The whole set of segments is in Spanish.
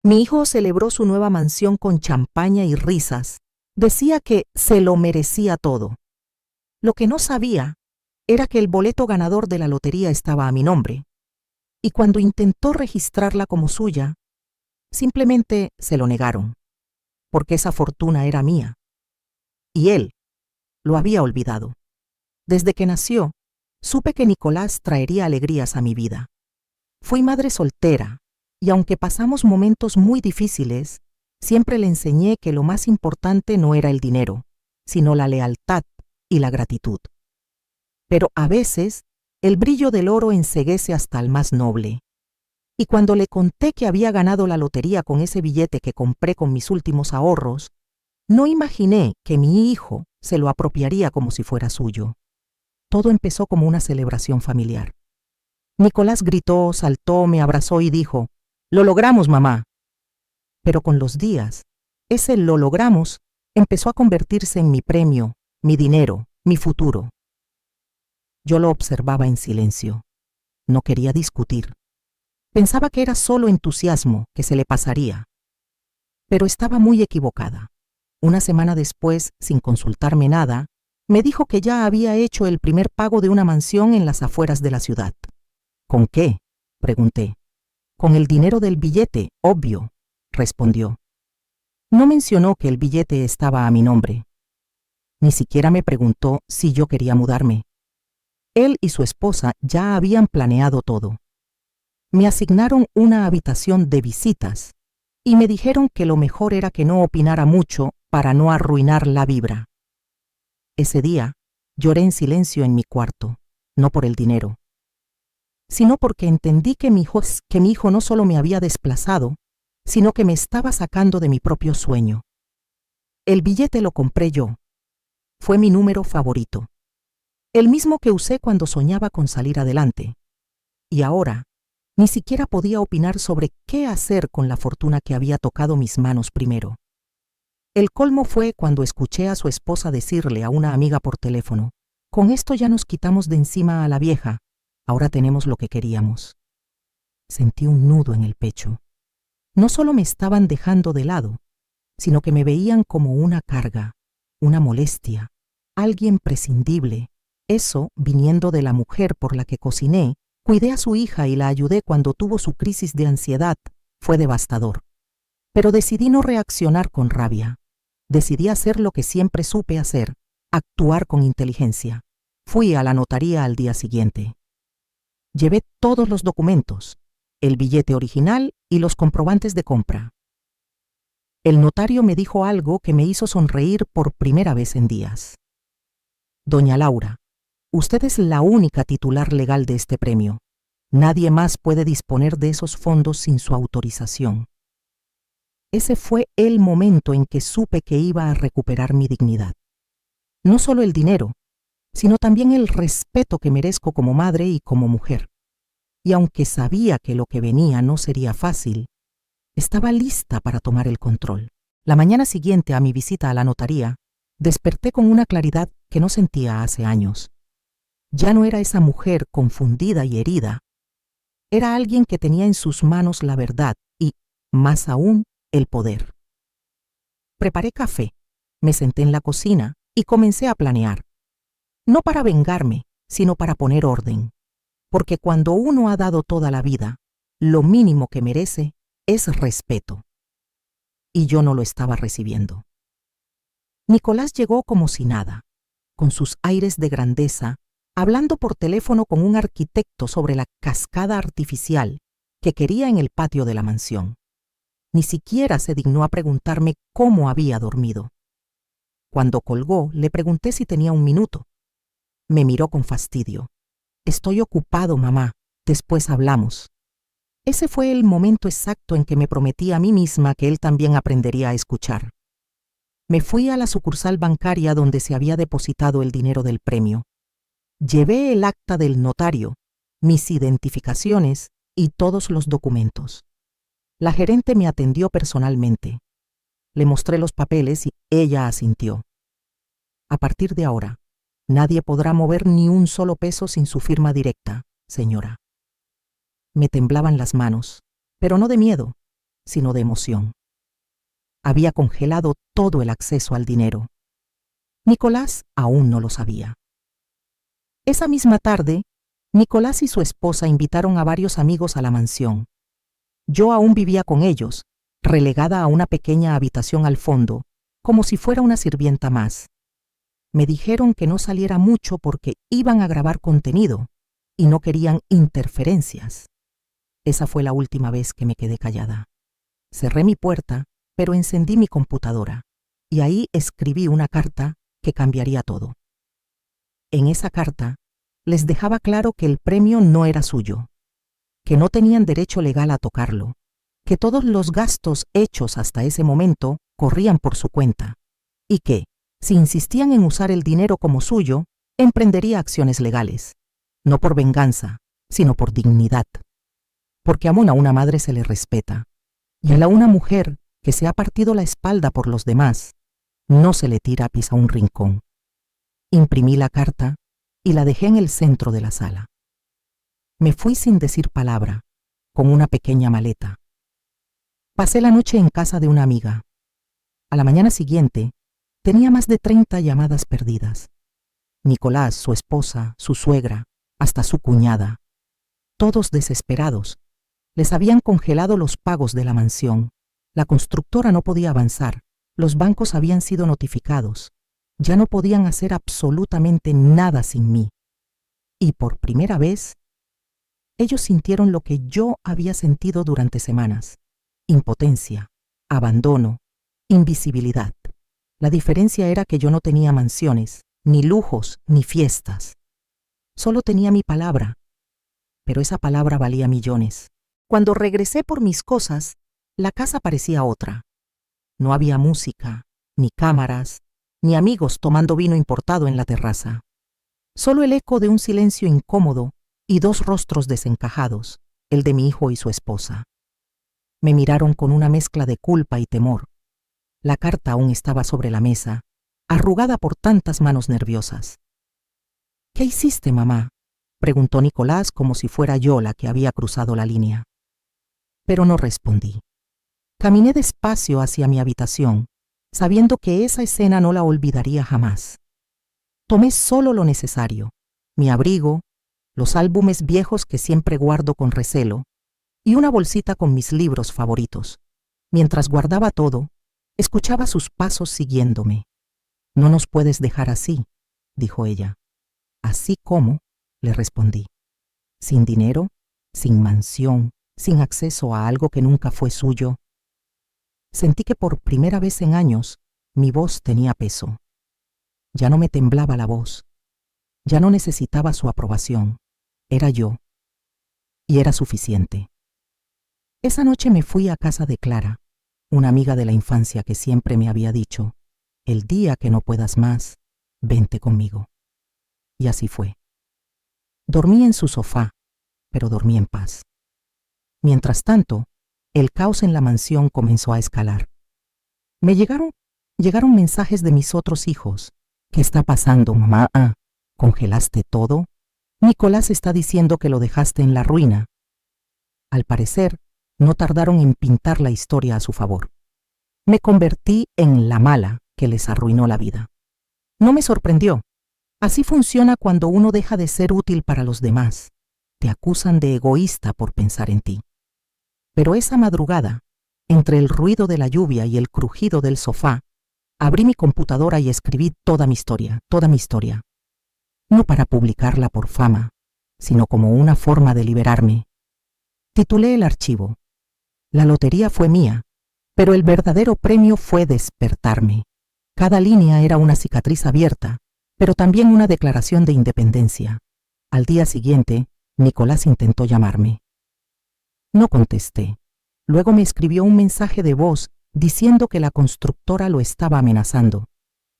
Mi hijo celebró su nueva mansión con champaña y risas. Decía que se lo merecía todo. Lo que no sabía era que el boleto ganador de la lotería estaba a mi nombre. Y cuando intentó registrarla como suya, simplemente se lo negaron, porque esa fortuna era mía. Y él lo había olvidado. Desde que nació, supe que Nicolás traería alegrías a mi vida. Fui madre soltera, y aunque pasamos momentos muy difíciles, siempre le enseñé que lo más importante no era el dinero, sino la lealtad y la gratitud. Pero a veces, el brillo del oro enceguece hasta el más noble. Y cuando le conté que había ganado la lotería con ese billete que compré con mis últimos ahorros, no imaginé que mi hijo se lo apropiaría como si fuera suyo. Todo empezó como una celebración familiar. Nicolás gritó, saltó, me abrazó y dijo: «Lo logramos, mamá». Pero con los días, ese «lo logramos» empezó a convertirse en mi premio, mi dinero, mi futuro. Yo lo observaba en silencio. No quería discutir. Pensaba que era solo entusiasmo, que se le pasaría. Pero estaba muy equivocada. Una semana después, sin consultarme nada, me dijo que ya había hecho el primer pago de una mansión en las afueras de la ciudad. «¿Con qué?», pregunté. «Con el dinero del billete, obvio», respondió. No mencionó que el billete estaba a mi nombre. Ni siquiera me preguntó si yo quería mudarme. Él y su esposa ya habían planeado todo. Me asignaron una habitación de visitas y me dijeron que lo mejor era que no opinara mucho para no arruinar la vibra. Ese día lloré en silencio en mi cuarto, no por el dinero, sino porque entendí que mi hijo no solo me había desplazado, sino que me estaba sacando de mi propio sueño. El billete lo compré yo. Fue mi número favorito, el mismo que usé cuando soñaba con salir adelante. Y ahora, ni siquiera podía opinar sobre qué hacer con la fortuna que había tocado mis manos primero. El colmo fue cuando escuché a su esposa decirle a una amiga por teléfono: «Con esto ya nos quitamos de encima a la vieja. Ahora tenemos lo que queríamos». Sentí un nudo en el pecho. No solo me estaban dejando de lado, sino que me veían como una carga, una molestia, alguien prescindible. Eso viniendo de la mujer por la que cociné, cuidé a su hija y la ayudé cuando tuvo su crisis de ansiedad. Fue devastador. Pero decidí no reaccionar con rabia. Decidí hacer lo que siempre supe hacer, actuar con inteligencia. Fui a la notaría al día siguiente. Llevé todos los documentos, el billete original y los comprobantes de compra. El notario me dijo algo que me hizo sonreír por primera vez en días. «Doña Laura, usted es la única titular legal de este premio. Nadie más puede disponer de esos fondos sin su autorización». Ese fue el momento en que supe que iba a recuperar mi dignidad. No solo el dinero, sino también el respeto que merezco como madre y como mujer. Y aunque sabía que lo que venía no sería fácil, estaba lista para tomar el control. La mañana siguiente a mi visita a la notaría, desperté con una claridad que no sentía hace años. Ya no era esa mujer confundida y herida. Era alguien que tenía en sus manos la verdad y, más aún, el poder. Preparé café, me senté en la cocina y comencé a planear. No para vengarme, sino para poner orden. Porque cuando uno ha dado toda la vida, lo mínimo que merece es respeto. Y yo no lo estaba recibiendo. Nicolás llegó como si nada, con sus aires de grandeza, hablando por teléfono con un arquitecto sobre la cascada artificial que quería en el patio de la mansión. Ni siquiera se dignó a preguntarme cómo había dormido. Cuando colgó, le pregunté si tenía un minuto. Me miró con fastidio. «Estoy ocupado, mamá. Después hablamos». Ese fue el momento exacto en que me prometí a mí misma que él también aprendería a escuchar. Me fui a la sucursal bancaria donde se había depositado el dinero del premio. Llevé el acta del notario, mis identificaciones y todos los documentos. La gerente me atendió personalmente. Le mostré los papeles y ella asintió. «A partir de ahora, nadie podrá mover ni un solo peso sin su firma directa, señora». Me temblaban las manos, pero no de miedo, sino de emoción. Había congelado todo el acceso al dinero. Nicolás aún no lo sabía. Esa misma tarde, Nicolás y su esposa invitaron a varios amigos a la mansión. Yo aún vivía con ellos, relegada a una pequeña habitación al fondo, como si fuera una sirvienta más. Me dijeron que no saliera mucho porque iban a grabar contenido y no querían interferencias. Esa fue la última vez que me quedé callada. Cerré mi puerta, pero encendí mi computadora y ahí escribí una carta que cambiaría todo. En esa carta les dejaba claro que el premio no era suyo, que no tenían derecho legal a tocarlo, que todos los gastos hechos hasta ese momento corrían por su cuenta y que, si insistían en usar el dinero como suyo, emprendería acciones legales, no por venganza, sino por dignidad. Porque aún a una madre se le respeta, y a una mujer que se ha partido la espalda por los demás, no se le tira apis a un rincón. Imprimí la carta y la dejé en el centro de la sala. Me fui sin decir palabra, con una pequeña maleta. Pasé la noche en casa de una amiga. A la mañana siguiente, tenía más de 30 llamadas perdidas. Nicolás, su esposa, su suegra, hasta su cuñada. Todos desesperados. Les habían congelado los pagos de la mansión. La constructora no podía avanzar. Los bancos habían sido notificados. Ya no podían hacer absolutamente nada sin mí. Y por primera vez, ellos sintieron lo que yo había sentido durante semanas. Impotencia, abandono, invisibilidad. La diferencia era que yo no tenía mansiones, ni lujos, ni fiestas. Solo tenía mi palabra, pero esa palabra valía millones. Cuando regresé por mis cosas, la casa parecía otra. No había música, ni cámaras, ni amigos tomando vino importado en la terraza. Solo el eco de un silencio incómodo y dos rostros desencajados, el de mi hijo y su esposa. Me miraron con una mezcla de culpa y temor. La carta aún estaba sobre la mesa, arrugada por tantas manos nerviosas. «¿Qué hiciste, mamá?», preguntó Nicolás como si fuera yo la que había cruzado la línea. Pero no respondí. Caminé despacio hacia mi habitación, sabiendo que esa escena no la olvidaría jamás. Tomé solo lo necesario, mi abrigo, los álbumes viejos que siempre guardo con recelo, y una bolsita con mis libros favoritos. Mientras guardaba todo, escuchaba sus pasos siguiéndome. «No nos puedes dejar así», dijo ella. «¿Así cómo?», le respondí. «Sin dinero, sin mansión, sin acceso a algo que nunca fue suyo». Sentí que por primera vez en años mi voz tenía peso. Ya no me temblaba la voz. Ya no necesitaba su aprobación. Era yo. Y era suficiente. Esa noche me fui a casa de Clara, una amiga de la infancia que siempre me había dicho: «El día que no puedas más, vente conmigo». Y así fue. Dormí en su sofá, pero dormí en paz. Mientras tanto, el caos en la mansión comenzó a escalar. Me llegaron mensajes de mis otros hijos. «¿Qué está pasando, mamá? ¿Congelaste todo? Nicolás está diciendo que lo dejaste en la ruina». Al parecer, no tardaron en pintar la historia a su favor. Me convertí en la mala que les arruinó la vida. No me sorprendió. Así funciona cuando uno deja de ser útil para los demás. Te acusan de egoísta por pensar en ti. Pero esa madrugada, entre el ruido de la lluvia y el crujido del sofá, abrí mi computadora y escribí toda mi historia. No para publicarla por fama, sino como una forma de liberarme. Titulé el archivo. La lotería fue mía, pero el verdadero premio fue despertarme. Cada línea era una cicatriz abierta, pero también una declaración de independencia. Al día siguiente, Nicolás intentó llamarme. No contesté. Luego me escribió un mensaje de voz diciendo que la constructora lo estaba amenazando,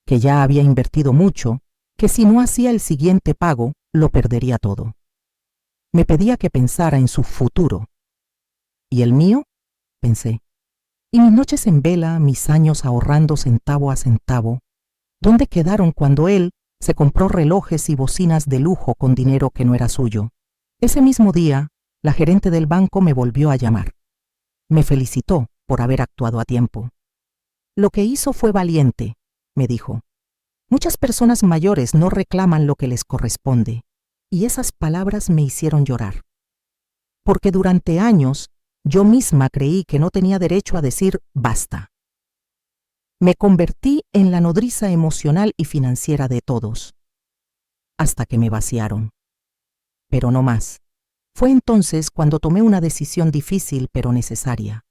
que ya había invertido mucho, que si no hacía el siguiente pago, lo perdería todo. Me pedía que pensara en su futuro. ¿Y el mío?, pensé. ¿Y mis noches en vela, mis años ahorrando centavo a centavo? ¿Dónde quedaron cuando él se compró relojes y bocinas de lujo con dinero que no era suyo? Ese mismo día, la gerente del banco me volvió a llamar. Me felicitó por haber actuado a tiempo. Lo que hizo fue valiente, me dijo. Muchas personas mayores no reclaman lo que les corresponde, y esas palabras me hicieron llorar. Porque durante años yo misma creí que no tenía derecho a decir basta. Me convertí en la nodriza emocional y financiera de todos, hasta que me vaciaron. Pero no más. Fue entonces cuando tomé una decisión difícil pero necesaria.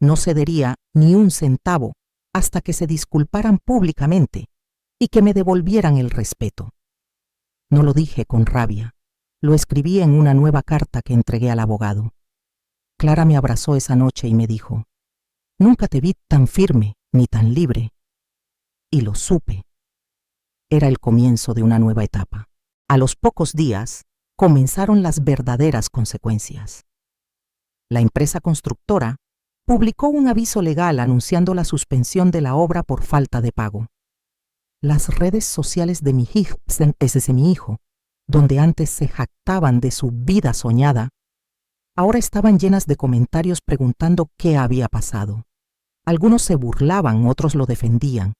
No cedería ni un centavo hasta que se disculparan públicamente y que me devolvieran el respeto. No lo dije con rabia, lo escribí en una nueva carta que entregué al abogado. Clara me abrazó esa noche y me dijo, «Nunca te vi tan firme ni tan libre». Y lo supe. Era el comienzo de una nueva etapa. A los pocos días, comenzaron las verdaderas consecuencias. La empresa constructora publicó un aviso legal anunciando la suspensión de la obra por falta de pago. Las redes sociales de mi hijo, donde antes se jactaban de su vida soñada, ahora estaban llenas de comentarios preguntando qué había pasado. Algunos se burlaban, otros lo defendían,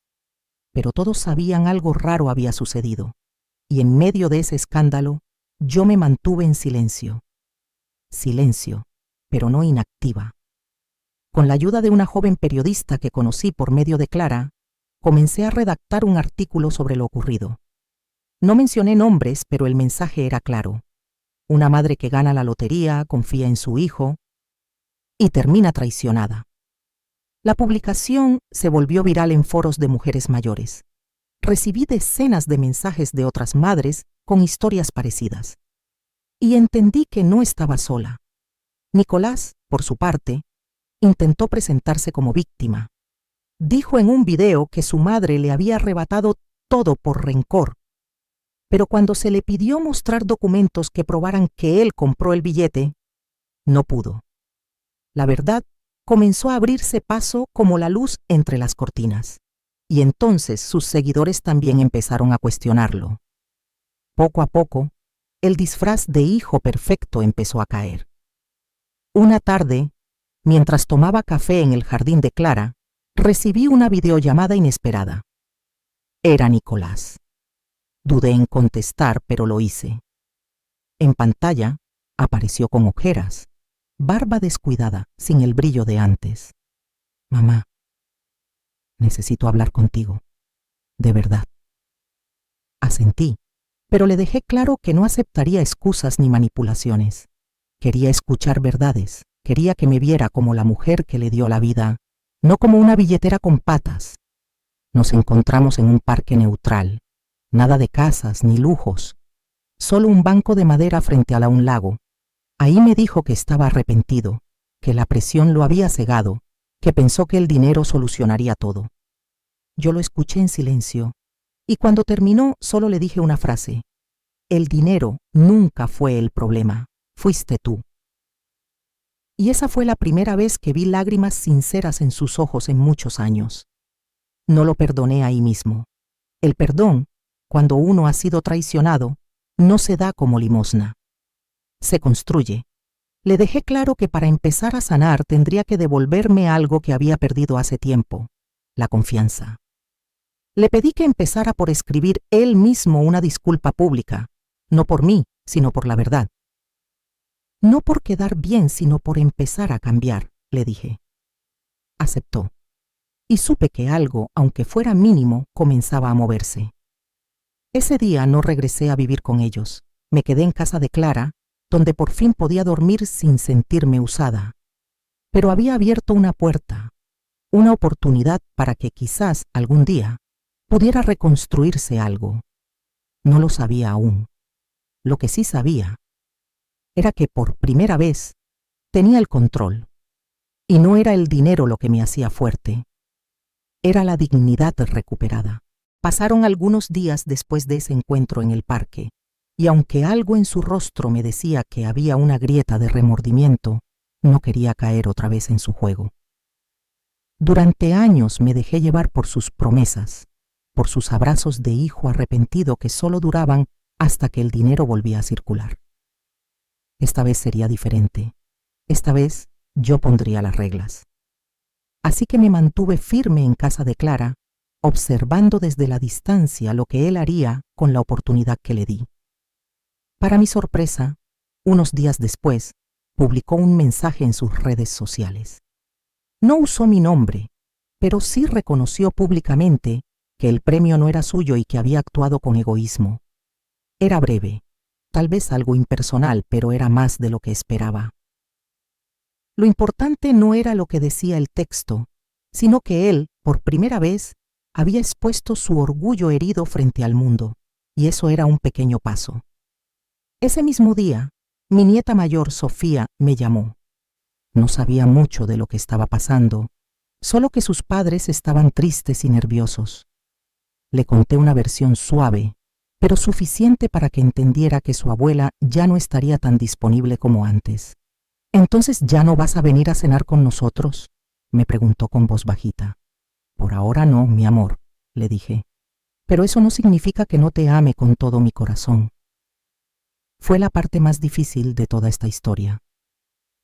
pero todos sabían algo raro había sucedido, y en medio de ese escándalo, yo me mantuve en silencio. Silencio, pero no inactiva. Con la ayuda de una joven periodista que conocí por medio de Clara, comencé a redactar un artículo sobre lo ocurrido. No mencioné nombres, pero el mensaje era claro. Una madre que gana la lotería, confía en su hijo y termina traicionada. La publicación se volvió viral en foros de mujeres mayores. Recibí decenas de mensajes de otras madres con historias parecidas. Y entendí que no estaba sola. Nicolás, por su parte, intentó presentarse como víctima. Dijo en un video que su madre le había arrebatado todo por rencor. Pero cuando se le pidió mostrar documentos que probaran que él compró el billete, no pudo. La verdad comenzó a abrirse paso como la luz entre las cortinas. Y entonces sus seguidores también empezaron a cuestionarlo. Poco a poco, el disfraz de hijo perfecto empezó a caer. Una tarde, mientras tomaba café en el jardín de Clara, recibí una videollamada inesperada. Era Nicolás. Dudé en contestar, pero lo hice. En pantalla, apareció con ojeras, barba descuidada, sin el brillo de antes. «Mamá, necesito hablar contigo, de verdad». Asentí, pero le dejé claro que no aceptaría excusas ni manipulaciones. Quería escuchar verdades, quería que me viera como la mujer que le dio la vida, no como una billetera con patas. Nos encontramos en un parque neutral, nada de casas ni lujos, solo un banco de madera frente a un lago. Ahí me dijo que estaba arrepentido, que la presión lo había cegado, que pensó que el dinero solucionaría todo. Yo lo escuché en silencio, y cuando terminó solo le dije una frase: «El dinero nunca fue el problema, fuiste tú». Y esa fue la primera vez que vi lágrimas sinceras en sus ojos en muchos años. No lo perdoné ahí mismo. El perdón, cuando uno ha sido traicionado, no se da como limosna. Se construye. Le dejé claro que para empezar a sanar tendría que devolverme algo que había perdido hace tiempo: la confianza. Le pedí que empezara por escribir él mismo una disculpa pública, no por mí, sino por la verdad. No por quedar bien, sino por empezar a cambiar, le dije. Aceptó. Y supe que algo, aunque fuera mínimo, comenzaba a moverse. Ese día no regresé a vivir con ellos. Me quedé en casa de Clara, donde por fin podía dormir sin sentirme usada. Pero había abierto una puerta, una oportunidad para que quizás algún día pudiera reconstruirse algo. No lo sabía aún. Lo que sí sabía era que por primera vez tenía el control. Y no era el dinero lo que me hacía fuerte. Era la dignidad recuperada. Pasaron algunos días después de ese encuentro en el parque, y aunque algo en su rostro me decía que había una grieta de remordimiento, no quería caer otra vez en su juego. Durante años me dejé llevar por sus promesas, por sus abrazos de hijo arrepentido que solo duraban hasta que el dinero volvía a circular. Esta vez sería diferente. Esta vez yo pondría las reglas. Así que me mantuve firme en casa de Clara, observando desde la distancia lo que él haría con la oportunidad que le di. Para mi sorpresa, unos días después, publicó un mensaje en sus redes sociales. No usó mi nombre, pero sí reconoció públicamente que el premio no era suyo y que había actuado con egoísmo. Era breve, tal vez algo impersonal, pero era más de lo que esperaba. Lo importante no era lo que decía el texto, sino que él, por primera vez, había expuesto su orgullo herido frente al mundo, y eso era un pequeño paso. Ese mismo día, mi nieta mayor, Sofía, me llamó. No sabía mucho de lo que estaba pasando, solo que sus padres estaban tristes y nerviosos. Le conté una versión suave, pero suficiente para que entendiera que su abuela ya no estaría tan disponible como antes. «¿Entonces ya no vas a venir a cenar con nosotros?», me preguntó con voz bajita. «Por ahora no, mi amor», le dije. «Pero eso no significa que no te ame con todo mi corazón». Fue la parte más difícil de toda esta historia.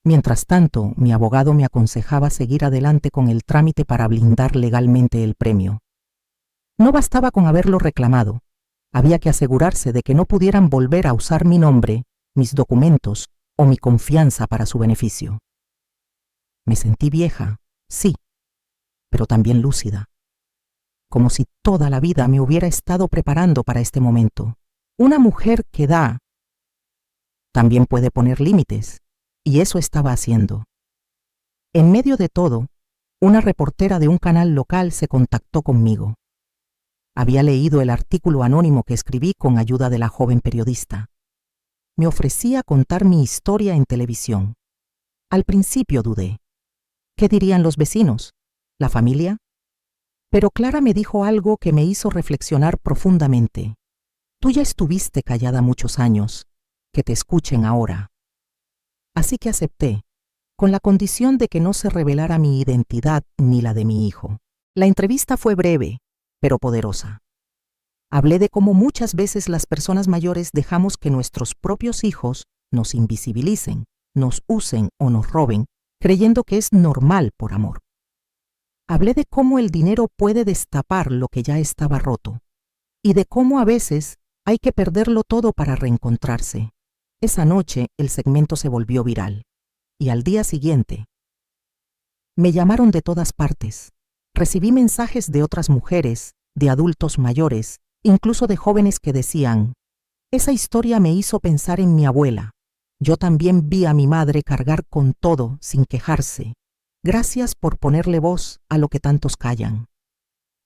Mientras tanto, mi abogado me aconsejaba seguir adelante con el trámite para blindar legalmente el premio. No bastaba con haberlo reclamado. Había que asegurarse de que no pudieran volver a usar mi nombre, mis documentos o mi confianza para su beneficio. Me sentí vieja, sí, pero también lúcida. Como si toda la vida me hubiera estado preparando para este momento. Una mujer que da también puede poner límites, y eso estaba haciendo. En medio de todo, una reportera de un canal local se contactó conmigo. Había leído el artículo anónimo que escribí con ayuda de la joven periodista. Me ofrecía contar mi historia en televisión. Al principio dudé. ¿Qué dirían los vecinos? ¿La familia? Pero Clara me dijo algo que me hizo reflexionar profundamente. Tú ya estuviste callada muchos años. Que te escuchen ahora. Así que acepté, con la condición de que no se revelara mi identidad ni la de mi hijo. La entrevista fue breve, pero poderosa. Hablé de cómo muchas veces las personas mayores dejamos que nuestros propios hijos nos invisibilicen, nos usen o nos roben, creyendo que es normal por amor. Hablé de cómo el dinero puede destapar lo que ya estaba roto, y de cómo a veces hay que perderlo todo para reencontrarse. Esa noche el segmento se volvió viral, y al día siguiente me llamaron de todas partes. Recibí mensajes de otras mujeres, de adultos mayores, incluso de jóvenes que decían: «Esa historia me hizo pensar en mi abuela. Yo también vi a mi madre cargar con todo sin quejarse. Gracias por ponerle voz a lo que tantos callan».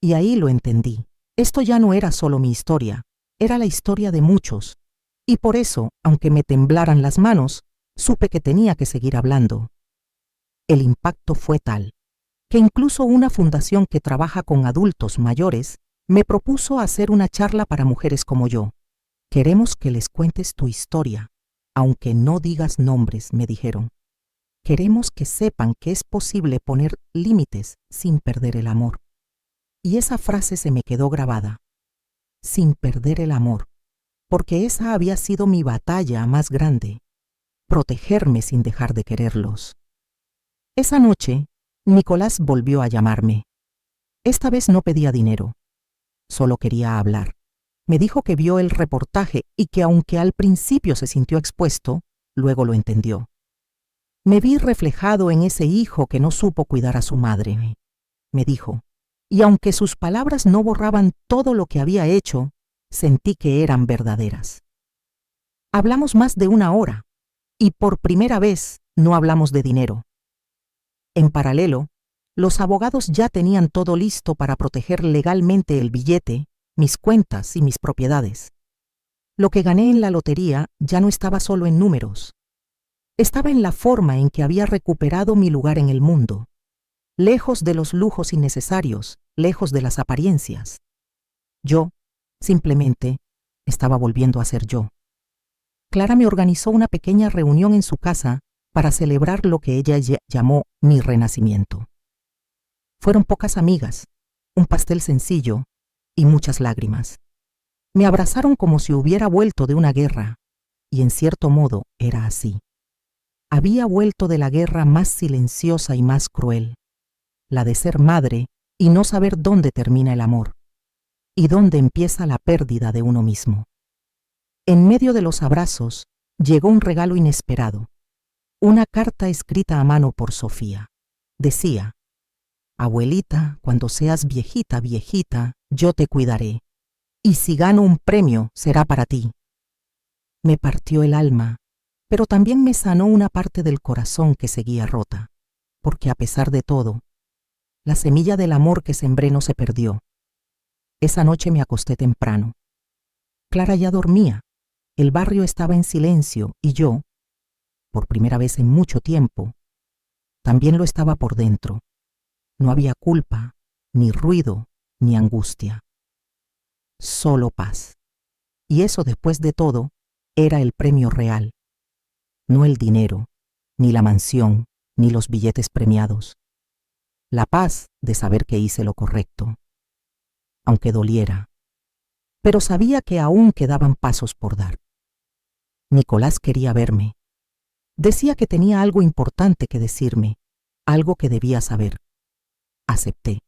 Y ahí lo entendí. Esto ya no era solo mi historia, era la historia de muchos. Y por eso, aunque me temblaran las manos, supe que tenía que seguir hablando. El impacto fue tal que incluso una fundación que trabaja con adultos mayores me propuso hacer una charla para mujeres como yo. «Queremos que les cuentes tu historia, aunque no digas nombres», me dijeron. «Queremos que sepan que es posible poner límites sin perder el amor». Y esa frase se me quedó grabada. Sin perder el amor, porque esa había sido mi batalla más grande, protegerme sin dejar de quererlos. Esa noche, Nicolás volvió a llamarme. Esta vez no pedía dinero, solo quería hablar. Me dijo que vio el reportaje y que aunque al principio se sintió expuesto, luego lo entendió. Me vi reflejado en ese hijo que no supo cuidar a su madre, me dijo, y aunque sus palabras no borraban todo lo que había hecho, sentí que eran verdaderas. Hablamos más de 1 hora, y por primera vez no hablamos de dinero. En paralelo, los abogados ya tenían todo listo para proteger legalmente el billete, mis cuentas y mis propiedades. Lo que gané en la lotería ya no estaba solo en números. Estaba en la forma en que había recuperado mi lugar en el mundo, lejos de los lujos innecesarios, lejos de las apariencias. Yo, simplemente, estaba volviendo a ser yo. Clara me organizó una pequeña reunión en su casa para celebrar lo que ella llamó mi renacimiento. Fueron pocas amigas, un pastel sencillo y muchas lágrimas. Me abrazaron como si hubiera vuelto de una guerra, y en cierto modo era así. Había vuelto de la guerra más silenciosa y más cruel. la de ser madre y no saber dónde termina el amor y dónde empieza la pérdida de uno mismo. En medio de los abrazos llegó un regalo inesperado, una carta escrita a mano por Sofía. Decía: abuelita, cuando seas viejita, viejita, yo te cuidaré, y si gano un premio será para ti. Me partió el alma, pero también me sanó una parte del corazón que seguía rota, porque a pesar de todo, la semilla del amor que sembré no se perdió. Esa noche me acosté temprano. Clara ya dormía, el barrio estaba en silencio y yo, por primera vez en mucho tiempo, también lo estaba por dentro. No había culpa, ni ruido, ni angustia. Solo paz. Y eso, después de todo, era el premio real. No el dinero, ni la mansión, ni los billetes premiados. La paz de saber que hice lo correcto, aunque doliera. Pero sabía que aún quedaban pasos por dar. Nicolás quería verme. Decía que tenía algo importante que decirme, algo que debía saber. Acepté,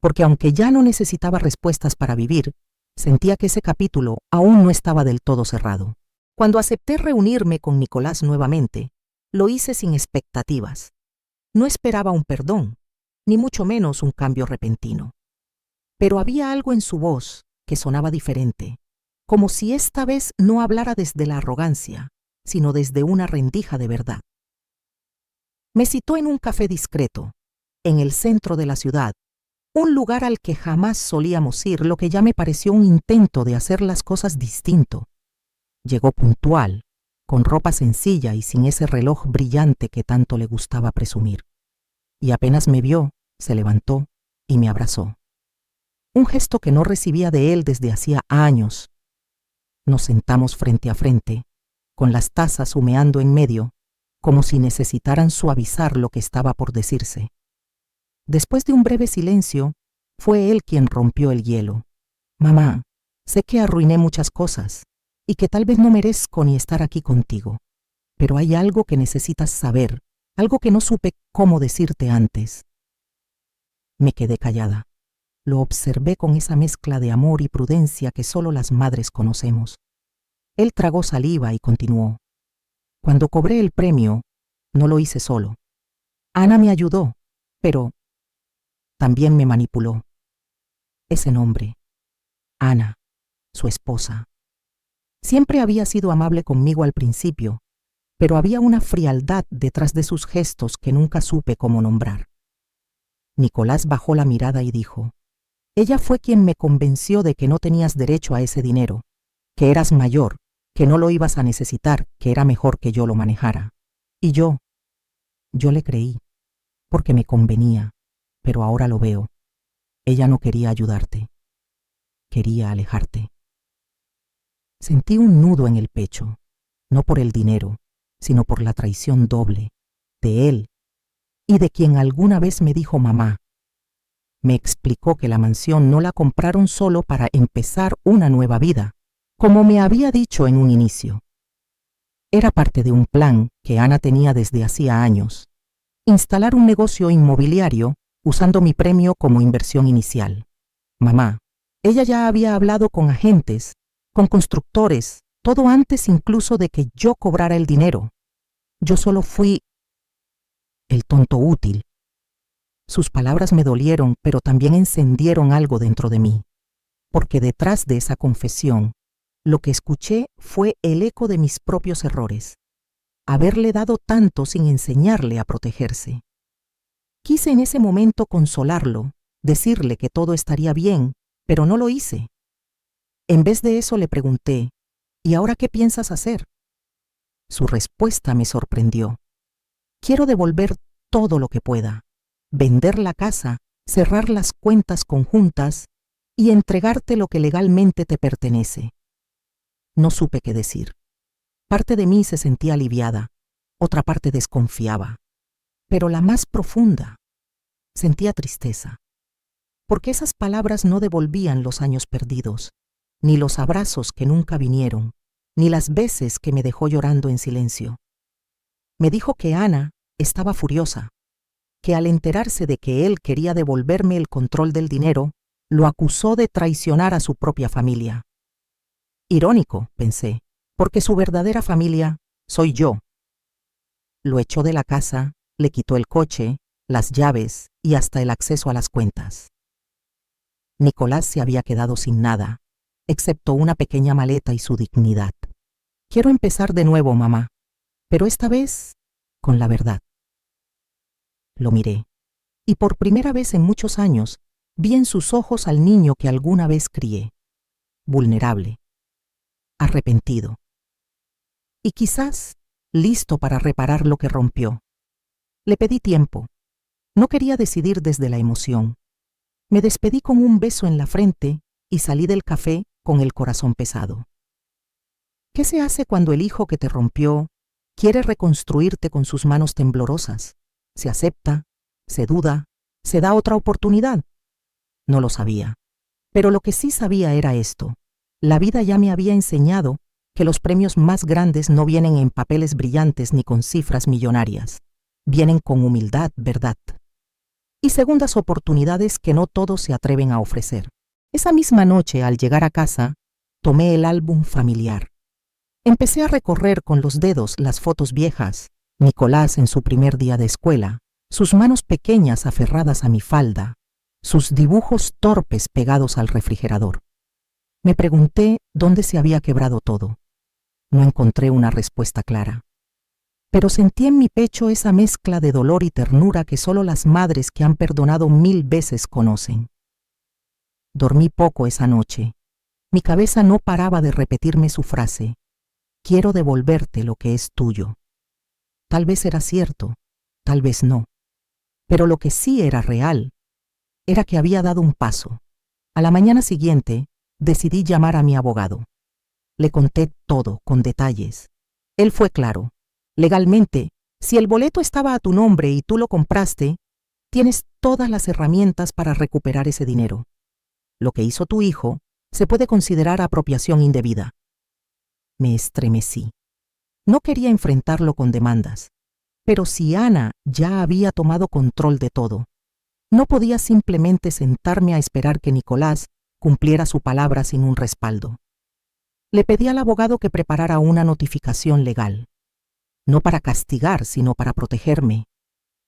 porque aunque ya no necesitaba respuestas para vivir, sentía que ese capítulo aún no estaba del todo cerrado. Cuando acepté reunirme con Nicolás nuevamente, lo hice sin expectativas. No esperaba un perdón, ni mucho menos un cambio repentino. Pero había algo en su voz que sonaba diferente, como si esta vez no hablara desde la arrogancia, sino desde una rendija de verdad. Me citó en un café discreto, en el centro de la ciudad, un lugar al que jamás solíamos ir, lo que ya me pareció un intento de hacer las cosas distinto. Llegó puntual, con ropa sencilla y sin ese reloj brillante que tanto le gustaba presumir. Y apenas me vio, se levantó y me abrazó. Un gesto que no recibía de él desde hacía años. Nos sentamos frente a frente, con las tazas humeando en medio, como si necesitaran suavizar lo que estaba por decirse. Después de un breve silencio, fue él quien rompió el hielo. Mamá, sé que arruiné muchas cosas y que tal vez no merezco ni estar aquí contigo, pero hay algo que necesitas saber, algo que no supe cómo decirte antes. Me quedé callada. Lo observé con esa mezcla de amor y prudencia que solo las madres conocemos. Él tragó saliva y continuó. Cuando cobré el premio, no lo hice solo. Ana me ayudó, pero también me manipuló. Ese nombre, Ana, su esposa. Siempre había sido amable conmigo al principio, pero había una frialdad detrás de sus gestos que nunca supe cómo nombrar. Nicolás bajó la mirada y dijo: ella fue quien me convenció de que no tenías derecho a ese dinero, que eras mayor, que no lo ibas a necesitar, que era mejor que yo lo manejara. Y yo le creí, porque me convenía, pero ahora lo veo. Ella no quería ayudarte, quería alejarte. Sentí un nudo en el pecho, no por el dinero, sino por la traición doble, de él y de quien alguna vez me dijo mamá. Me explicó que la mansión no la compraron solo para empezar una nueva vida, como me había dicho en un inicio. Era parte de un plan que Ana tenía desde hacía años: instalar un negocio inmobiliario usando mi premio como inversión inicial. Mamá, ella ya había hablado con agentes, con constructores, todo antes incluso de que yo cobrara el dinero. Yo solo fui el tonto útil. Sus palabras me dolieron, pero también encendieron algo dentro de mí, porque detrás de esa confesión, lo que escuché fue el eco de mis propios errores, haberle dado tanto sin enseñarle a protegerse. Quise en ese momento consolarlo, decirle que todo estaría bien, pero no lo hice. En vez de eso le pregunté: ¿y ahora qué piensas hacer? Su respuesta me sorprendió. Quiero devolver todo lo que pueda, vender la casa, cerrar las cuentas conjuntas y entregarte lo que legalmente te pertenece. No supe qué decir. Parte de mí se sentía aliviada, otra parte desconfiaba, pero la más profunda sentía tristeza, porque esas palabras no devolvían los años perdidos, ni los abrazos que nunca vinieron, ni las veces que me dejó llorando en silencio. Me dijo que Ana estaba furiosa, que al enterarse de que él quería devolverme el control del dinero, lo acusó de traicionar a su propia familia. Irónico, pensé, porque su verdadera familia soy yo. Lo echó de la casa, le quitó el coche, las llaves y hasta el acceso a las cuentas. Nicolás se había quedado sin nada, excepto una pequeña maleta y su dignidad. Quiero empezar de nuevo, mamá, pero esta vez con la verdad. Lo miré, y por primera vez en muchos años vi en sus ojos al niño que alguna vez crié, vulnerable, arrepentido, y quizás listo para reparar lo que rompió. Le pedí tiempo. No quería decidir desde la emoción. Me despedí con un beso en la frente y salí del café con el corazón pesado. ¿Qué se hace cuando el hijo que te rompió quiere reconstruirte con sus manos temblorosas? ¿Se acepta? ¿Se duda? ¿Se da otra oportunidad? No lo sabía. Pero lo que sí sabía era esto. La vida ya me había enseñado que los premios más grandes no vienen en papeles brillantes ni con cifras millonarias. Vienen con humildad, ¿verdad? Y segundas oportunidades que no todos se atreven a ofrecer. Esa misma noche, al llegar a casa, tomé el álbum familiar. Empecé a recorrer con los dedos las fotos viejas, Nicolás en su primer día de escuela, sus manos pequeñas aferradas a mi falda, sus dibujos torpes pegados al refrigerador. Me pregunté dónde se había quebrado todo. No encontré una respuesta clara. Pero sentí en mi pecho esa mezcla de dolor y ternura que solo las madres que han perdonado 1000 veces conocen. Dormí poco esa noche. Mi cabeza no paraba de repetirme su frase: quiero devolverte lo que es tuyo. Tal vez era cierto, tal vez no. Pero lo que sí era real era que había dado un paso. A la mañana siguiente, decidí llamar a mi abogado. Le conté todo, con detalles. Él fue claro. Legalmente, si el boleto estaba a tu nombre y tú lo compraste, tienes todas las herramientas para recuperar ese dinero. Lo que hizo tu hijo se puede considerar apropiación indebida. Me estremecí. No quería enfrentarlo con demandas, pero si Ana ya había tomado control de todo, no podía simplemente sentarme a esperar que Nicolás cumpliera su palabra sin un respaldo. Le pedí al abogado que preparara una notificación legal, no para castigar, sino para protegerme,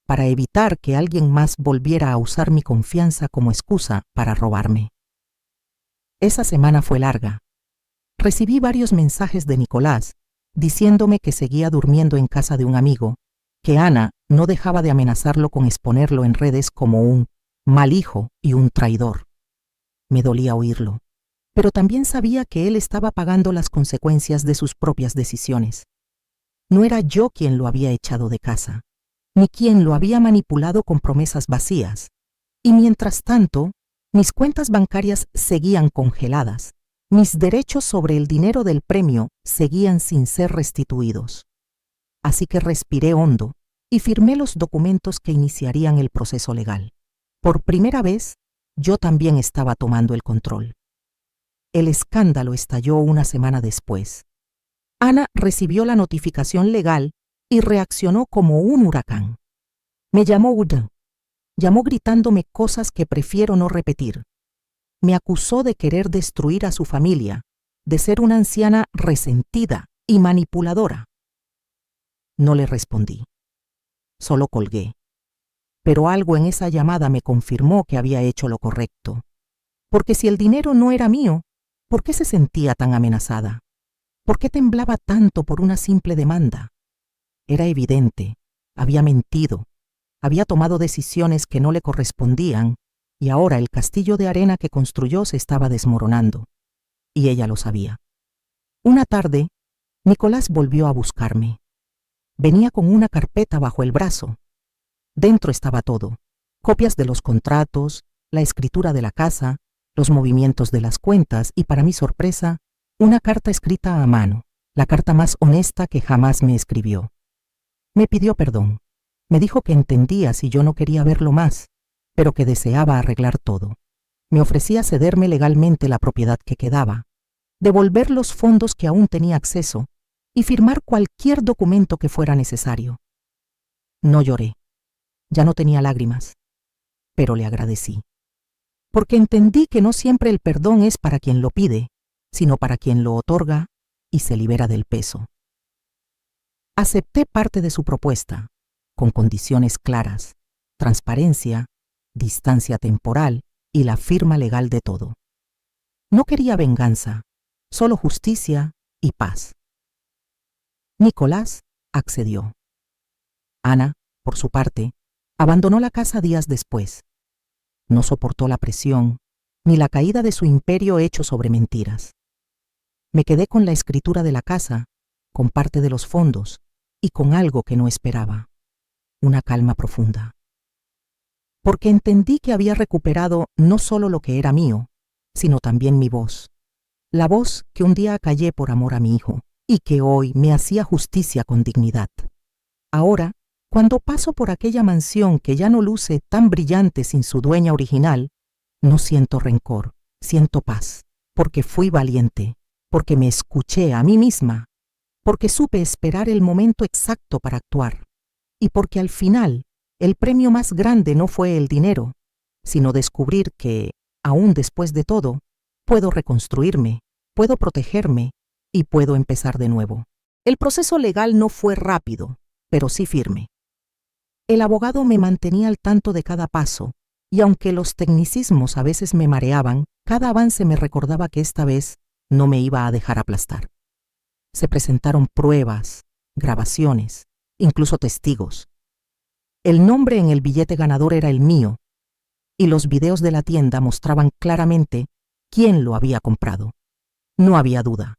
para evitar que alguien más volviera a usar mi confianza como excusa para robarme. Esa semana fue larga. Recibí varios mensajes de Nicolás diciéndome que seguía durmiendo en casa de un amigo, que Ana no dejaba de amenazarlo con exponerlo en redes como un mal hijo y un traidor. Me dolía oírlo, pero también sabía que él estaba pagando las consecuencias de sus propias decisiones. No era yo quien lo había echado de casa, ni quien lo había manipulado con promesas vacías, y mientras tanto, mis cuentas bancarias seguían congeladas. Mis derechos sobre el dinero del premio seguían sin ser restituidos. Así que respiré hondo y firmé los documentos que iniciarían el proceso legal. Por primera vez, yo también estaba tomando el control. El escándalo estalló una semana después. Ana recibió la notificación legal y reaccionó como un huracán. Me llamó gritándome cosas que prefiero no repetir. Me acusó de querer destruir a su familia, de ser una anciana resentida y manipuladora. No le respondí. Solo colgué. Pero algo en esa llamada me confirmó que había hecho lo correcto. Porque si el dinero no era mío, ¿por qué se sentía tan amenazada? ¿Por qué temblaba tanto por una simple demanda? Era evidente, había mentido, había tomado decisiones que no le correspondían, y ahora el castillo de arena que construyó se estaba desmoronando. Y ella lo sabía. Una tarde, Nicolás volvió a buscarme. Venía con una carpeta bajo el brazo. Dentro estaba todo: copias de los contratos, la escritura de la casa, los movimientos de las cuentas y, para mi sorpresa, una carta escrita a mano, la carta más honesta que jamás me escribió. Me pidió perdón. Me dijo que entendía si yo no quería verlo más, pero que deseaba arreglar todo. Me ofrecía cederme legalmente la propiedad que quedaba, devolver los fondos que aún tenía acceso y firmar cualquier documento que fuera necesario. No lloré. Ya no tenía lágrimas, pero le agradecí. Porque entendí que no siempre el perdón es para quien lo pide, sino para quien lo otorga y se libera del peso. Acepté parte de su propuesta, con condiciones claras, transparencia, distancia temporal y la firma legal de todo. No quería venganza, solo justicia y paz. Nicolás accedió. Ana, por su parte, abandonó la casa días después. No soportó la presión ni la caída de su imperio hecho sobre mentiras. Me quedé con la escritura de la casa, con parte de los fondos y con algo que no esperaba, una calma profunda. Porque entendí que había recuperado no solo lo que era mío, sino también mi voz, la voz que un día acallé por amor a mi hijo y que hoy me hacía justicia con dignidad. Ahora, cuando paso por aquella mansión que ya no luce tan brillante sin su dueña original, no siento rencor, siento paz, porque fui valiente, porque me escuché a mí misma, porque supe esperar el momento exacto para actuar, y porque al final el premio más grande no fue el dinero, sino descubrir que, aún después de todo, puedo reconstruirme, puedo protegerme y puedo empezar de nuevo. El proceso legal no fue rápido, pero sí firme. El abogado me mantenía al tanto de cada paso, y aunque los tecnicismos a veces me mareaban, cada avance me recordaba que esta vez no me iba a dejar aplastar. Se presentaron pruebas, grabaciones, incluso testigos. El nombre en el billete ganador era el mío, y los videos de la tienda mostraban claramente quién lo había comprado. No había duda.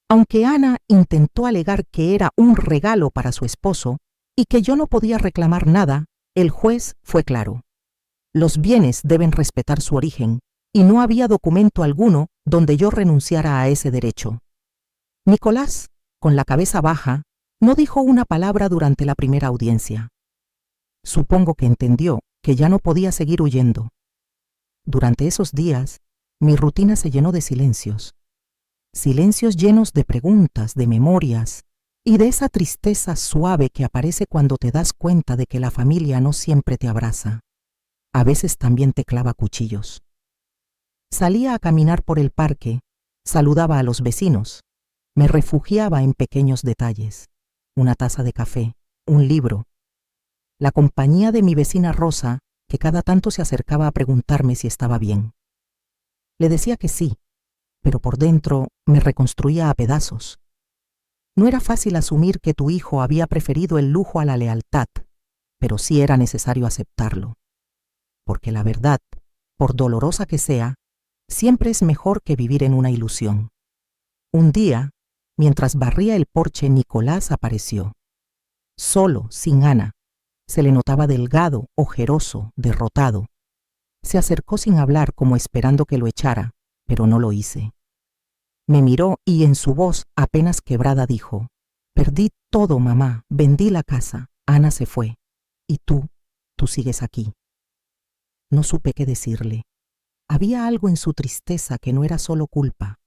Aunque Ana intentó alegar que era un regalo para su esposo y que yo no podía reclamar nada, el juez fue claro. Los bienes deben respetar su origen, y no había documento alguno donde yo renunciara a ese derecho. Nicolás, con la cabeza baja, no dijo una palabra durante la primera audiencia. Supongo que entendió que ya no podía seguir huyendo. Durante esos días, mi rutina se llenó de silencios. Silencios llenos de preguntas, de memorias y de esa tristeza suave que aparece cuando te das cuenta de que la familia no siempre te abraza. A veces también te clava cuchillos. Salía a caminar por el parque, saludaba a los vecinos, me refugiaba en pequeños detalles, una taza de café, un libro, la compañía de mi vecina Rosa, que cada tanto se acercaba a preguntarme si estaba bien. Le decía que sí, pero por dentro me reconstruía a pedazos. No era fácil asumir que tu hijo había preferido el lujo a la lealtad, pero sí era necesario aceptarlo. Porque la verdad, por dolorosa que sea, siempre es mejor que vivir en una ilusión. Un día, mientras barría el porche, Nicolás apareció. Solo, sin Ana. Se le notaba delgado, ojeroso, derrotado. Se acercó sin hablar, como esperando que lo echara, pero no lo hice. Me miró y en su voz apenas quebrada dijo: «Perdí todo, mamá, vendí la casa, Ana se fue. Y tú sigues aquí». No supe qué decirle. Había algo en su tristeza que no era solo culpa.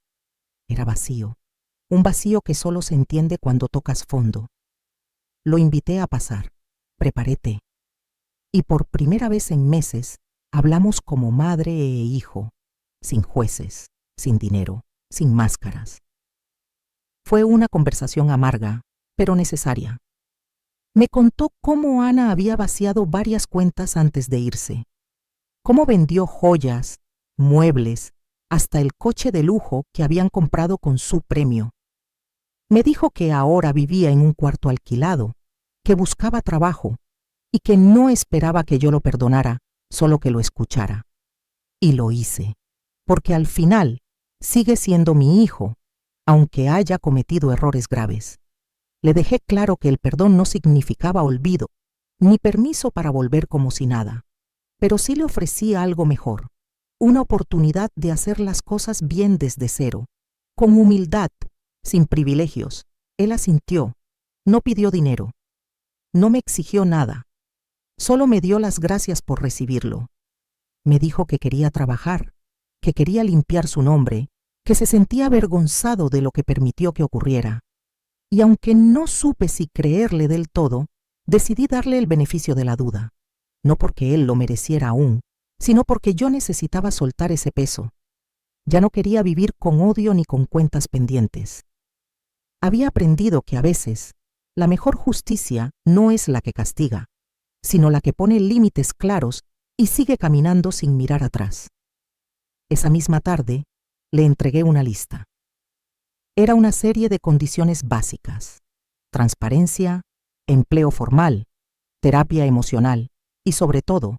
Era vacío, un vacío que solo se entiende cuando tocas fondo. Lo invité a pasar, preparé té. Y por primera vez en meses hablamos como madre e hijo, sin jueces, sin dinero, sin máscaras. Fue una conversación amarga, pero necesaria. Me contó cómo Ana había vaciado varias cuentas antes de irse, cómo vendió joyas, muebles, hasta el coche de lujo que habían comprado con su premio. Me dijo que ahora vivía en un cuarto alquilado, que buscaba trabajo y que no esperaba que yo lo perdonara, solo que lo escuchara. Y lo hice, porque al final sigue siendo mi hijo, aunque haya cometido errores graves. Le dejé claro que el perdón no significaba olvido, ni permiso para volver como si nada, pero sí le ofrecía algo mejor, una oportunidad de hacer las cosas bien desde cero, con humildad, sin privilegios. Él asintió, no pidió dinero, no me exigió nada, solo me dio las gracias por recibirlo. Me dijo que quería trabajar, que quería limpiar su nombre, que se sentía avergonzado de lo que permitió que ocurriera. Y aunque no supe si creerle del todo, decidí darle el beneficio de la duda. no porque él lo mereciera aún, sino porque yo necesitaba soltar ese peso. Ya no quería vivir con odio ni con cuentas pendientes. Había aprendido que a veces la mejor justicia no es la que castiga, sino la que pone límites claros y sigue caminando sin mirar atrás. Esa misma tarde le entregué una lista. Era una serie de condiciones básicas: transparencia, empleo formal, terapia emocional y, sobre todo,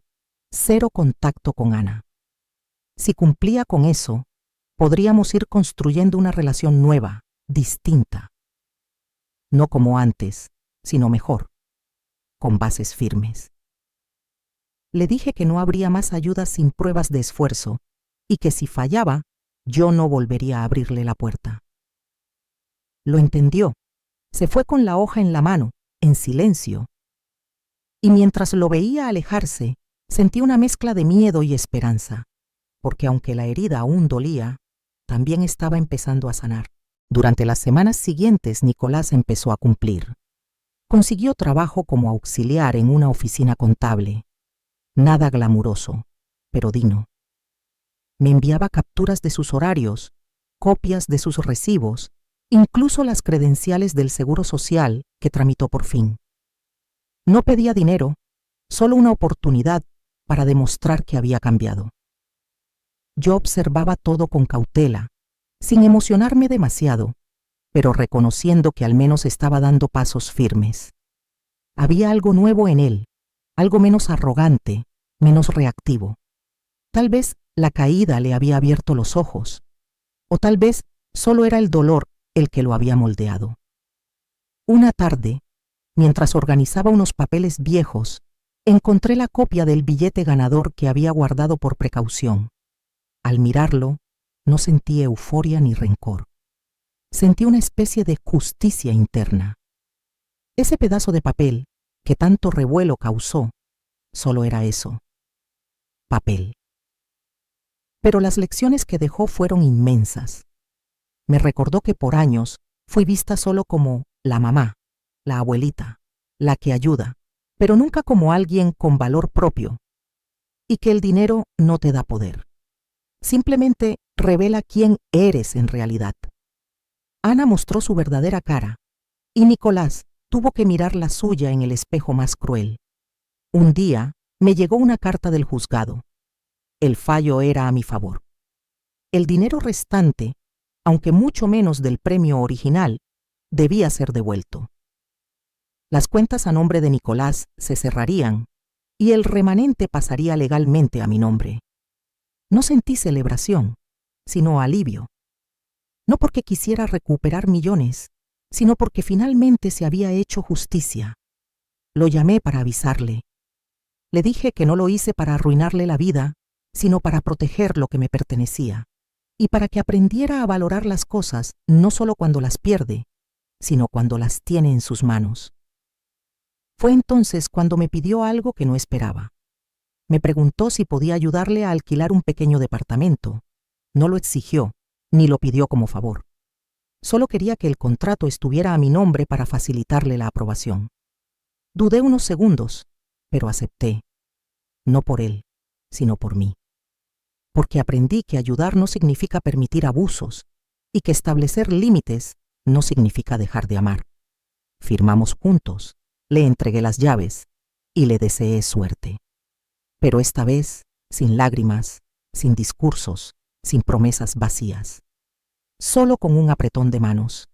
0 contacto con Ana. Si cumplía con eso, podríamos ir construyendo una relación nueva, distinta. No como antes, sino mejor, con bases firmes. Le dije que no habría más ayuda sin pruebas de esfuerzo y que si fallaba, yo no volvería a abrirle la puerta. Lo entendió. Se fue con la hoja en la mano, en silencio. Y mientras lo veía alejarse, sentí una mezcla de miedo y esperanza, porque aunque la herida aún dolía, también estaba empezando a sanar. Durante las semanas siguientes, Nicolás empezó a cumplir. Consiguió trabajo como auxiliar en una oficina contable. Nada glamuroso, pero digno. Me enviaba capturas de sus horarios, copias de sus recibos, incluso las credenciales del Seguro Social que tramitó por fin. No pedía dinero, solo una oportunidad para demostrar que había cambiado. Yo observaba todo con cautela, sin emocionarme demasiado, pero reconociendo que al menos estaba dando pasos firmes. Había algo nuevo en él, algo menos arrogante, menos reactivo. Tal vez la caída le había abierto los ojos, o tal vez solo era el dolor el que lo había moldeado. Una tarde, mientras organizaba unos papeles viejos, encontré la copia del billete ganador que había guardado por precaución. Al mirarlo, no sentí euforia ni rencor. Sentí una especie de justicia interna. Ese pedazo de papel, que tanto revuelo causó, solo era eso: papel. Pero las lecciones que dejó fueron inmensas. Me recordó que por años fui vista solo como la mamá, la abuelita, la que ayuda, pero nunca como alguien con valor propio, y que el dinero no te da poder. Simplemente revela quién eres en realidad. Ana mostró su verdadera cara, y Nicolás tuvo que mirar la suya en el espejo más cruel. Un día me llegó una carta del juzgado. El fallo era a mi favor. El dinero restante, aunque mucho menos del premio original, debía ser devuelto. Las cuentas a nombre de Nicolás se cerrarían y el remanente pasaría legalmente a mi nombre. No sentí celebración, sino alivio. No porque quisiera recuperar millones, sino porque finalmente se había hecho justicia. Lo llamé para avisarle. Le dije que no lo hice para arruinarle la vida, sino para proteger lo que me pertenecía, y para que aprendiera a valorar las cosas no solo cuando las pierde, sino cuando las tiene en sus manos. Fue entonces cuando me pidió algo que no esperaba. Me preguntó si podía ayudarle a alquilar un pequeño departamento. No lo exigió, ni lo pidió como favor. Solo quería que el contrato estuviera a mi nombre para facilitarle la aprobación. Dudé unos segundos, pero acepté. No por él, sino por mí. Porque aprendí que ayudar no significa permitir abusos y que establecer límites no significa dejar de amar. Firmamos juntos, le entregué las llaves y le deseé suerte. Pero esta vez, sin lágrimas, sin discursos, sin promesas vacías. Solo con un apretón de manos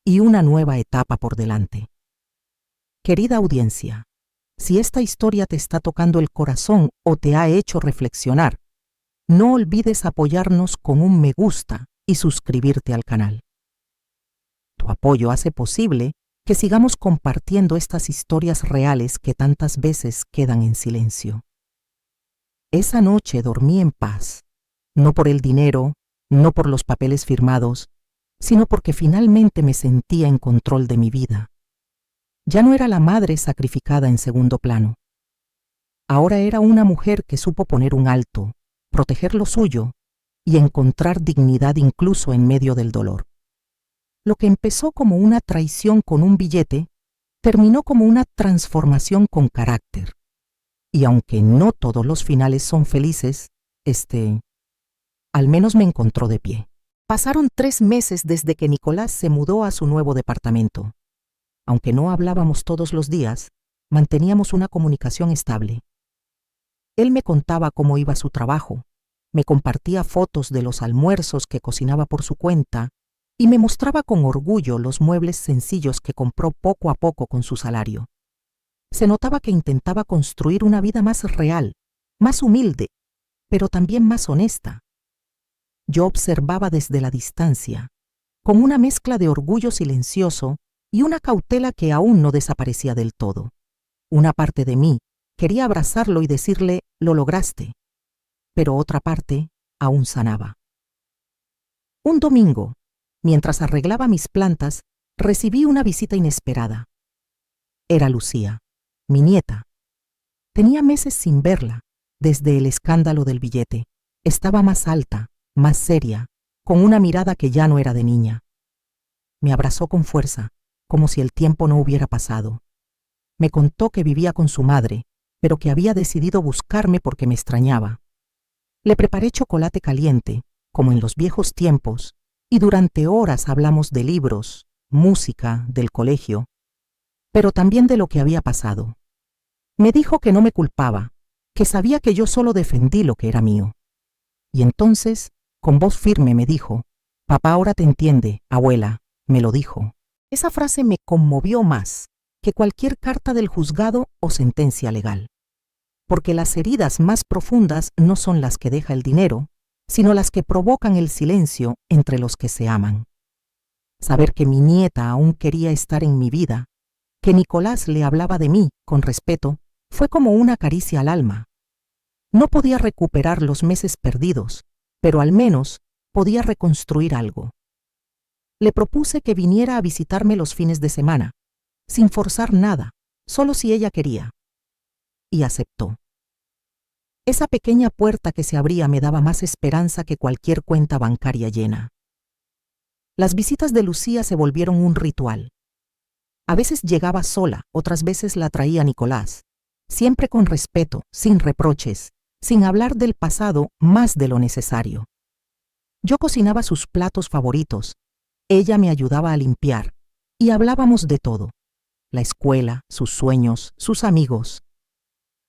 y una nueva etapa por delante. Querida audiencia, si esta historia te está tocando el corazón o te ha hecho reflexionar, no olvides apoyarnos con un me gusta y suscribirte al canal. Tu apoyo hace posible que sigamos compartiendo estas historias reales que tantas veces quedan en silencio. Esa noche dormí en paz, no por el dinero, no por los papeles firmados, sino porque finalmente me sentía en control de mi vida. Ya no era la madre sacrificada en segundo plano. Ahora era una mujer que supo poner un alto, proteger lo suyo y encontrar dignidad incluso en medio del dolor. Lo que empezó como una traición con un billete, terminó como una transformación con carácter. Y aunque no todos los finales son felices, al menos me encontró de pie. Pasaron 3 meses desde que Nicolás se mudó a su nuevo departamento. Aunque no hablábamos todos los días, manteníamos una comunicación estable. Él me contaba cómo iba su trabajo, me compartía fotos de los almuerzos que cocinaba por su cuenta y me mostraba con orgullo los muebles sencillos que compró poco a poco con su salario. Se notaba que intentaba construir una vida más real, más humilde, pero también más honesta. Yo observaba desde la distancia, con una mezcla de orgullo silencioso y una cautela que aún no desaparecía del todo. Una parte de mí quería abrazarlo y decirle, lo lograste, pero otra parte aún sanaba. Un domingo, mientras arreglaba mis plantas, recibí una visita inesperada. Era Lucía, mi nieta. Tenía meses sin verla, desde el escándalo del billete. Estaba más alta, más seria, con una mirada que ya no era de niña. Me abrazó con fuerza, como si el tiempo no hubiera pasado. Me contó que vivía con su madre, pero que había decidido buscarme porque me extrañaba. Le preparé chocolate caliente, como en los viejos tiempos, y durante horas hablamos de libros, música, del colegio, pero también de lo que había pasado. Me dijo que no me culpaba, que sabía que yo solo defendí lo que era mío. Y entonces, con voz firme me dijo, «Papá ahora te entiende, abuela», me lo dijo. Esa frase me conmovió más que cualquier carta del juzgado o sentencia legal. Porque las heridas más profundas no son las que deja el dinero, sino las que provocan el silencio entre los que se aman. Saber que mi nieta aún quería estar en mi vida, que Nicolás le hablaba de mí con respeto, fue como una caricia al alma. No podía recuperar los meses perdidos, pero al menos podía reconstruir algo. Le propuse que viniera a visitarme los fines de semana, sin forzar nada, solo si ella quería. Y aceptó. Esa pequeña puerta que se abría me daba más esperanza que cualquier cuenta bancaria llena. Las visitas de Lucía se volvieron un ritual. A veces llegaba sola, otras veces la traía Nicolás, siempre con respeto, sin reproches, sin hablar del pasado más de lo necesario. Yo cocinaba sus platos favoritos, ella me ayudaba a limpiar, y hablábamos de todo: la escuela, sus sueños, sus amigos.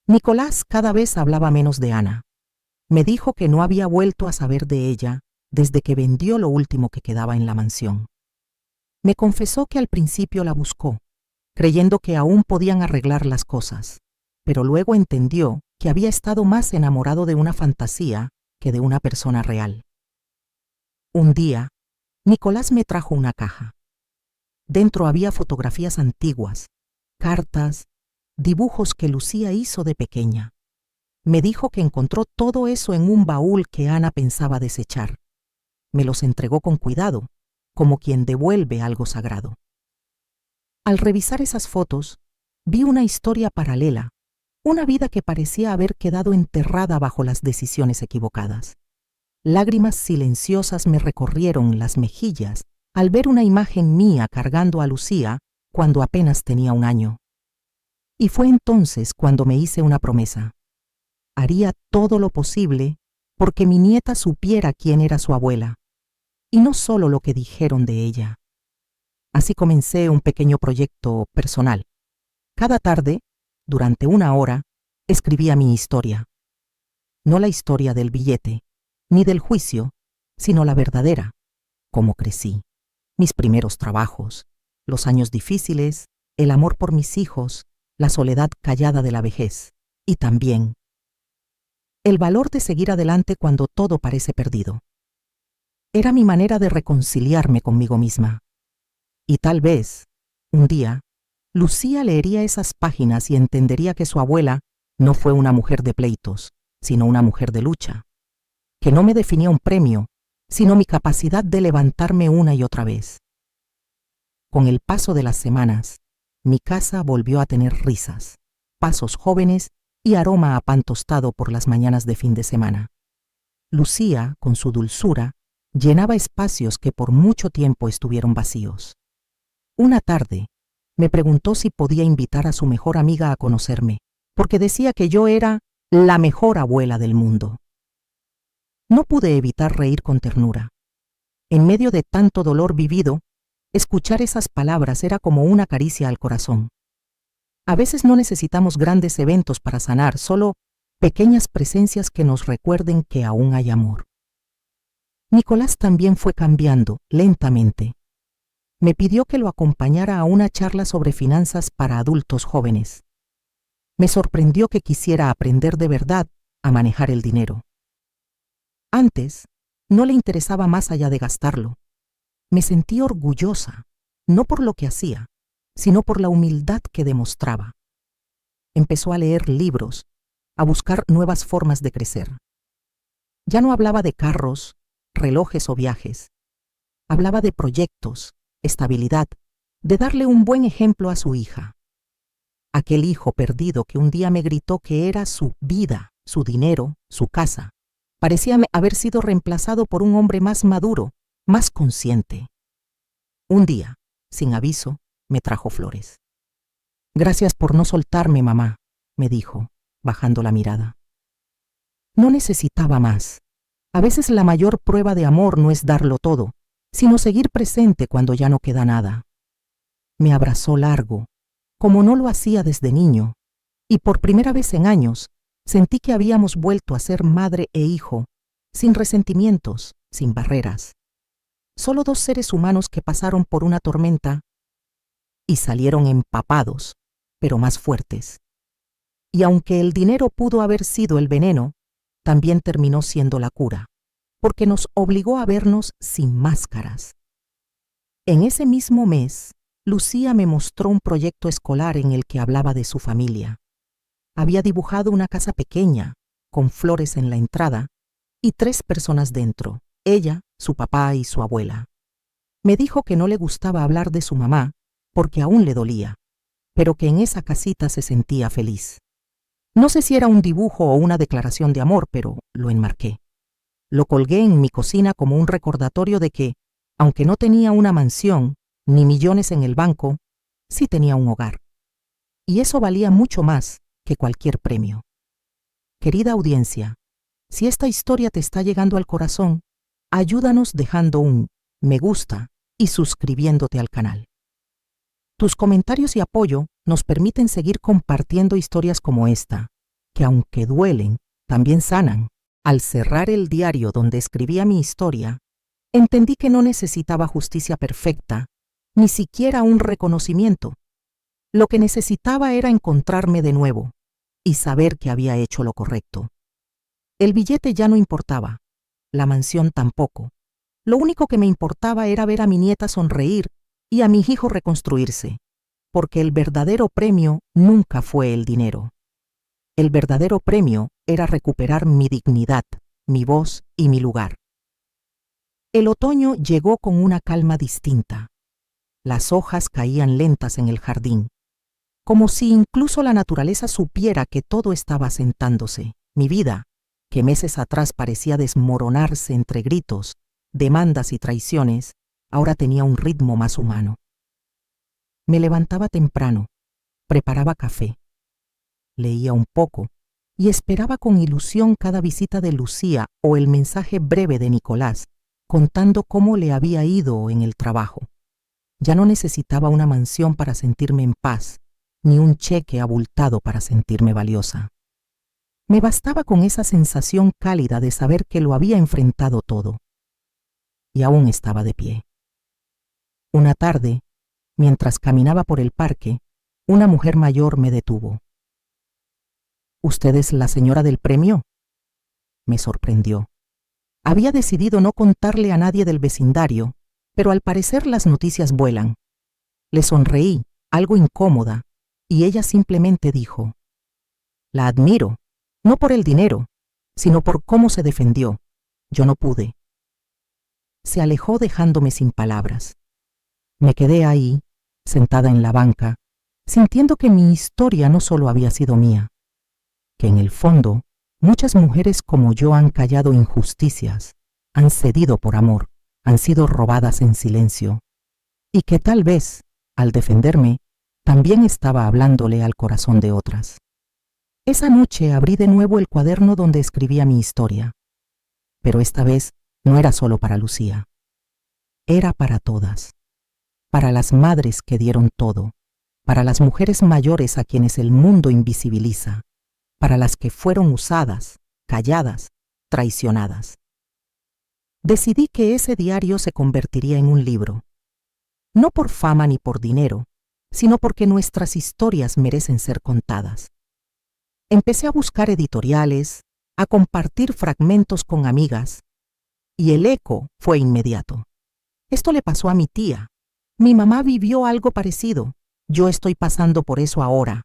Nicolás cada vez hablaba menos de Ana. Me dijo que no había vuelto a saber de ella desde que vendió lo último que quedaba en la mansión. Me confesó que al principio la buscó, creyendo que aún podían arreglar las cosas, pero luego entendió que había estado más enamorado de una fantasía que de una persona real. Un día, Nicolás me trajo una caja. Dentro había fotografías antiguas, cartas, dibujos que Lucía hizo de pequeña. Me dijo que encontró todo eso en un baúl que Ana pensaba desechar. Me los entregó con cuidado, como quien devuelve algo sagrado. Al revisar esas fotos, vi una historia paralela, una vida que parecía haber quedado enterrada bajo las decisiones equivocadas. Lágrimas silenciosas me recorrieron las mejillas al ver una imagen mía cargando a Lucía cuando apenas tenía 1 año. Y fue entonces cuando me hice una promesa. Haría todo lo posible porque mi nieta supiera quién era su abuela, y no solo lo que dijeron de ella. Así comencé un pequeño proyecto personal. Cada tarde, durante 1 hora, escribía mi historia. No la historia del billete, ni del juicio, sino la verdadera: cómo crecí, mis primeros trabajos, los años difíciles, el amor por mis hijos, la soledad callada de la vejez, y también el valor de seguir adelante cuando todo parece perdido. Era mi manera de reconciliarme conmigo misma. Y tal vez, un día, Lucía leería esas páginas y entendería que su abuela no fue una mujer de pleitos, sino una mujer de lucha, que no me definía un premio, sino mi capacidad de levantarme una y otra vez. Con el paso de las semanas, mi casa volvió a tener risas, pasos jóvenes y aroma a pan tostado por las mañanas de fin de semana. Lucía, con su dulzura, llenaba espacios que por mucho tiempo estuvieron vacíos. Una tarde, me preguntó si podía invitar a su mejor amiga a conocerme, porque decía que yo era la mejor abuela del mundo. No pude evitar reír con ternura. En medio de tanto dolor vivido, escuchar esas palabras era como una caricia al corazón. A veces no necesitamos grandes eventos para sanar, solo pequeñas presencias que nos recuerden que aún hay amor. Nicolás también fue cambiando, lentamente. Me pidió que lo acompañara a una charla sobre finanzas para adultos jóvenes. Me sorprendió que quisiera aprender de verdad a manejar el dinero. Antes, no le interesaba más allá de gastarlo. Me sentí orgullosa, no por lo que hacía, sino por la humildad que demostraba. Empezó a leer libros, a buscar nuevas formas de crecer. Ya no hablaba de carros, relojes o viajes. Hablaba de proyectos, estabilidad, de darle un buen ejemplo a su hija. Aquel hijo perdido que un día me gritó que era su vida, su dinero, su casa, parecía haber sido reemplazado por un hombre más maduro, más consciente. Un día, sin aviso, me trajo flores. «Gracias por no soltarme, mamá», me dijo, bajando la mirada. No necesitaba más. A veces la mayor prueba de amor no es darlo todo, sino seguir presente cuando ya no queda nada. Me abrazó largo, como no lo hacía desde niño, y por primera vez en años sentí que habíamos vuelto a ser madre e hijo, sin resentimientos, sin barreras. Solo dos seres humanos que pasaron por una tormenta y salieron empapados, pero más fuertes. Y aunque el dinero pudo haber sido el veneno, también terminó siendo la cura, porque nos obligó a vernos sin máscaras. En ese mismo mes, Lucía me mostró un proyecto escolar en el que hablaba de su familia. Había dibujado una casa pequeña, con flores en la entrada, y 3 personas dentro, ella, su papá y su abuela. Me dijo que no le gustaba hablar de su mamá, porque aún le dolía, pero que en esa casita se sentía feliz. No sé si era un dibujo o una declaración de amor, pero lo enmarqué. Lo colgué en mi cocina como un recordatorio de que, aunque no tenía una mansión ni millones en el banco, sí tenía un hogar. Y eso valía mucho más que cualquier premio. Querida audiencia, si esta historia te está llegando al corazón, ayúdanos dejando un me gusta y suscribiéndote al canal. Tus comentarios y apoyo nos permiten seguir compartiendo historias como esta, que aunque duelen, también sanan. Al cerrar el diario donde escribía mi historia, entendí que no necesitaba justicia perfecta, ni siquiera un reconocimiento. Lo que necesitaba era encontrarme de nuevo y saber que había hecho lo correcto. El billete ya no importaba, la mansión tampoco. Lo único que me importaba era ver a mi nieta sonreír y a mi hijo reconstruirse, porque el verdadero premio nunca fue el dinero. El verdadero premio era recuperar mi dignidad, mi voz y mi lugar. El otoño llegó con una calma distinta. Las hojas caían lentas en el jardín, como si incluso la naturaleza supiera que todo estaba asentándose. Mi vida, que meses atrás parecía desmoronarse entre gritos, demandas y traiciones, ahora tenía un ritmo más humano. Me levantaba temprano, preparaba café, leía un poco y esperaba con ilusión cada visita de Lucía o el mensaje breve de Nicolás, contando cómo le había ido en el trabajo. Ya no necesitaba una mansión para sentirme en paz, ni un cheque abultado para sentirme valiosa. Me bastaba con esa sensación cálida de saber que lo había enfrentado todo. Y aún estaba de pie. Una tarde, mientras caminaba por el parque, una mujer mayor me detuvo. «¿Usted es la señora del premio?». Me sorprendió. Había decidido no contarle a nadie del vecindario, pero al parecer las noticias vuelan. Le sonreí, algo incómoda, y ella simplemente dijo: «La admiro, no por el dinero, sino por cómo se defendió. Yo no pude». Se alejó dejándome sin palabras. Me quedé ahí, sentada en la banca, sintiendo que mi historia no solo había sido mía, que en el fondo muchas mujeres como yo han callado injusticias, han cedido por amor, han sido robadas en silencio, y que tal vez, al defenderme, también estaba hablándole al corazón de otras. Esa noche abrí de nuevo el cuaderno donde escribía mi historia. Pero esta vez no era solo para Lucía. Era para todas. Para las madres que dieron todo. Para las mujeres mayores a quienes el mundo invisibiliza. Para las que fueron usadas, calladas, traicionadas. Decidí que ese diario se convertiría en un libro. No por fama ni por dinero, sino porque nuestras historias merecen ser contadas. Empecé a buscar editoriales, a compartir fragmentos con amigas, y el eco fue inmediato. Esto le pasó a mi tía. Mi mamá vivió algo parecido. Yo estoy pasando por eso ahora.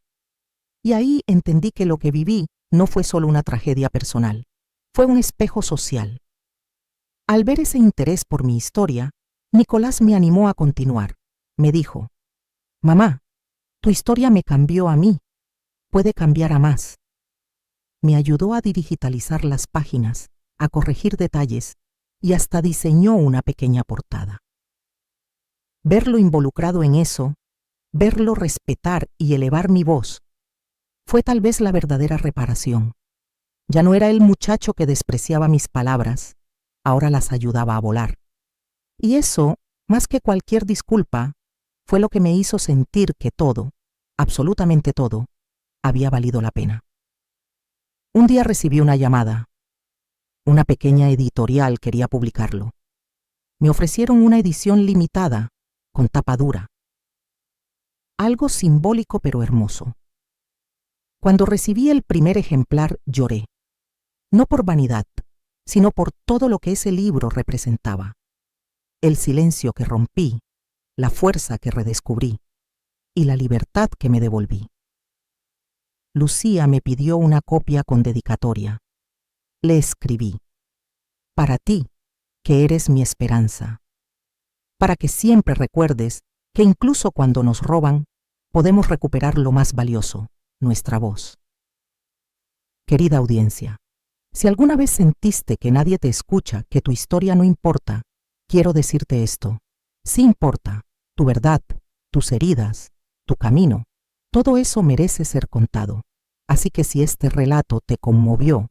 Y ahí entendí que lo que viví no fue solo una tragedia personal, fue un espejo social. Al ver ese interés por mi historia, Nicolás me animó a continuar. Me dijo: «Mamá, tu historia me cambió a mí. Puede cambiar a más». Me ayudó a digitalizar las páginas, a corregir detalles y hasta diseñó una pequeña portada. Verlo involucrado en eso, verlo respetar y elevar mi voz, fue tal vez la verdadera reparación. Ya no era el muchacho que despreciaba mis palabras, ahora las ayudaba a volar. Y eso, más que cualquier disculpa, fue lo que me hizo sentir que todo, absolutamente todo, había valido la pena. Un día recibí una llamada. Una pequeña editorial quería publicarlo. Me ofrecieron una edición limitada, con tapa dura. Algo simbólico pero hermoso. Cuando recibí el primer ejemplar lloré, no por vanidad, sino por todo lo que ese libro representaba. El silencio que rompí, la fuerza que redescubrí y la libertad que me devolví. Lucía me pidió una copia con dedicatoria. Le escribí: «Para ti, que eres mi esperanza. Para que siempre recuerdes que incluso cuando nos roban, podemos recuperar lo más valioso, nuestra voz». Querida audiencia, si alguna vez sentiste que nadie te escucha, que tu historia no importa, quiero decirte esto: sí importa, tu verdad, tus heridas, tu camino, todo eso merece ser contado. Así que si este relato te conmovió,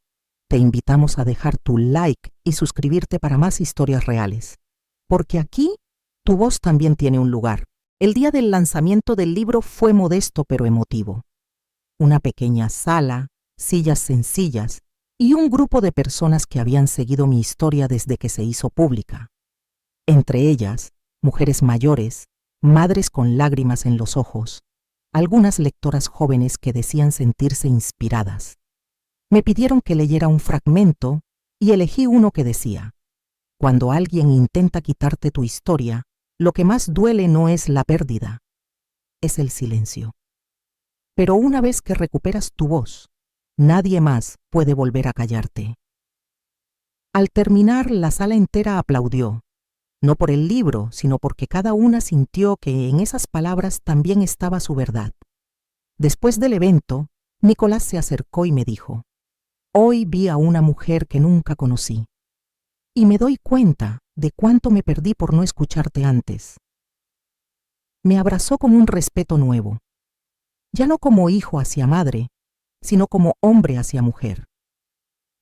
te invitamos a dejar tu like y suscribirte para más historias reales. Porque aquí, tu voz también tiene un lugar. El día del lanzamiento del libro fue modesto pero emotivo. Una pequeña sala, sillas sencillas y un grupo de personas que habían seguido mi historia desde que se hizo pública. Entre ellas, mujeres mayores, madres con lágrimas en los ojos, algunas lectoras jóvenes que decían sentirse inspiradas. Me pidieron que leyera un fragmento y elegí uno que decía: «Cuando alguien intenta quitarte tu historia, lo que más duele no es la pérdida, es el silencio. Pero una vez que recuperas tu voz, nadie más puede volver a callarte». Al terminar, la sala entera aplaudió, no por el libro, sino porque cada una sintió que en esas palabras también estaba su verdad. Después del evento, Nicolás se acercó y me dijo: «Hoy vi a una mujer que nunca conocí, y me doy cuenta de cuánto me perdí por no escucharte antes». Me abrazó con un respeto nuevo, ya no como hijo hacia madre, sino como hombre hacia mujer.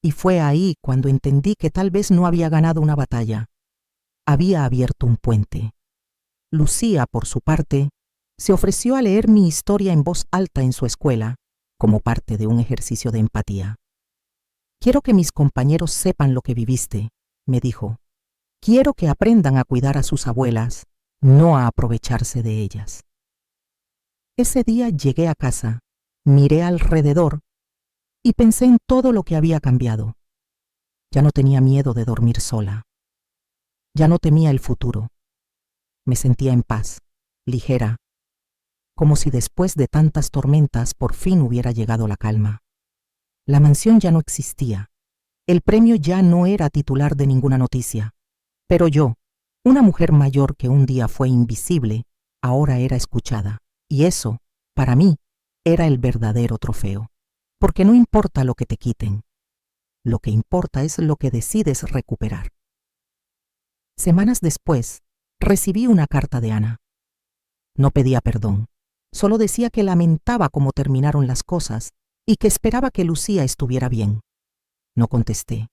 Y fue ahí cuando entendí que tal vez no había ganado una batalla, había abierto un puente. Lucía, por su parte, se ofreció a leer mi historia en voz alta en su escuela, como parte de un ejercicio de empatía. «Quiero que mis compañeros sepan lo que viviste», me dijo. «Quiero que aprendan a cuidar a sus abuelas, no a aprovecharse de ellas». Ese día llegué a casa, miré alrededor y pensé en todo lo que había cambiado. Ya no tenía miedo de dormir sola. Ya no temía el futuro. Me sentía en paz, ligera, como si después de tantas tormentas por fin hubiera llegado la calma. La mansión ya no existía. El premio ya no era titular de ninguna noticia. Pero yo, una mujer mayor que un día fue invisible, ahora era escuchada. Y eso, para mí, era el verdadero trofeo. Porque no importa lo que te quiten. Lo que importa es lo que decides recuperar. Semanas después, recibí una carta de Ana. No pedía perdón, solo decía que lamentaba cómo terminaron las cosas y que esperaba que Lucía estuviera bien. No contesté,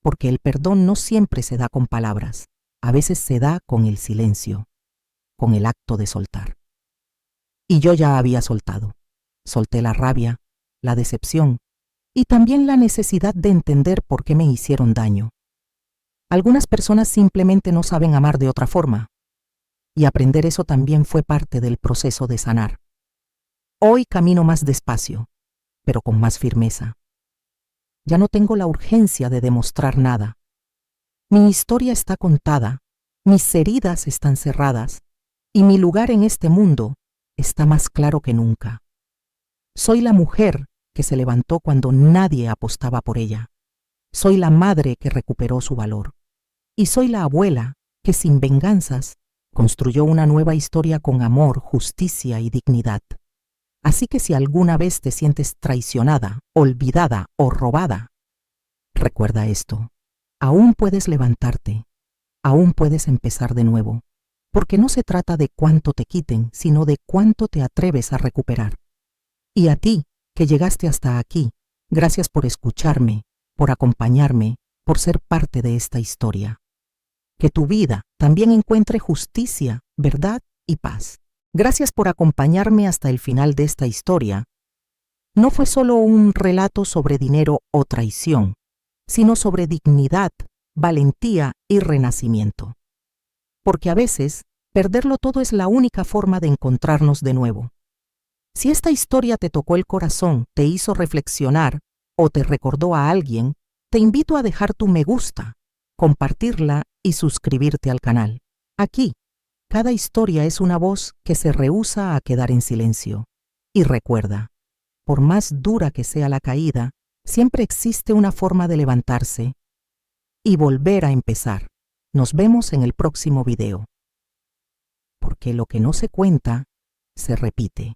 porque el perdón no siempre se da con palabras, a veces se da con el silencio, con el acto de soltar. Y yo ya había soltado. Solté la rabia, la decepción y también la necesidad de entender por qué me hicieron daño. Algunas personas simplemente no saben amar de otra forma, y aprender eso también fue parte del proceso de sanar. Hoy camino más despacio, pero con más firmeza. Ya no tengo la urgencia de demostrar nada. Mi historia está contada, mis heridas están cerradas, y mi lugar en este mundo está más claro que nunca. Soy la mujer que se levantó cuando nadie apostaba por ella. Soy la madre que recuperó su valor. Y soy la abuela que sin venganzas construyó una nueva historia con amor, justicia y dignidad. Así que si alguna vez te sientes traicionada, olvidada o robada, recuerda esto. Aún puedes levantarte, aún puedes empezar de nuevo, porque no se trata de cuánto te quiten, sino de cuánto te atreves a recuperar. Y a ti, que llegaste hasta aquí, gracias por escucharme, por acompañarme, por ser parte de esta historia. Que tu vida también encuentre justicia, verdad y paz. Gracias por acompañarme hasta el final de esta historia. No fue solo un relato sobre dinero o traición, sino sobre dignidad, valentía y renacimiento. Porque a veces, perderlo todo es la única forma de encontrarnos de nuevo. Si esta historia te tocó el corazón, te hizo reflexionar o te recordó a alguien, te invito a dejar tu me gusta, compartirla y suscribirte al canal. Aquí, cada historia es una voz que se rehúsa a quedar en silencio. Y recuerda, por más dura que sea la caída, siempre existe una forma de levantarse y volver a empezar. Nos vemos en el próximo video. Porque lo que no se cuenta, se repite.